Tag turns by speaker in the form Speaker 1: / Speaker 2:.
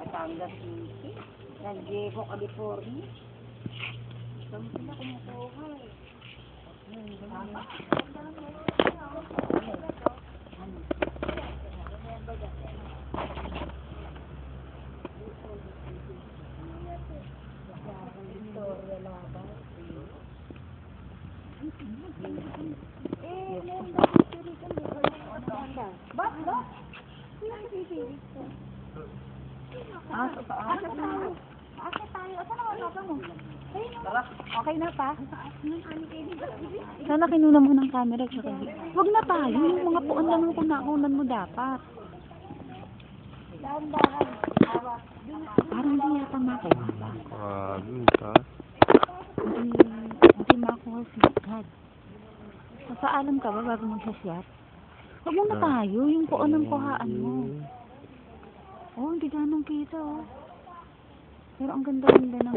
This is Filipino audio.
Speaker 1: Batangas City. Nag-Diego, California. Saan sila kumukuha eh?
Speaker 2: Okay na pa? Sana kinuna mo ng camera sa kabi. Huwag na tayo. Yung mga puon lang ang kunakunan mo dapat. Parang hindi yata makuha ba? Hindi makuha si God. Masaalam ka ba bago magsasyat? Huwag mo na tayo. Yung puon ang kuhaan mo. Oh, hindi ganong kita oh. Pero ang ganda-ganda ng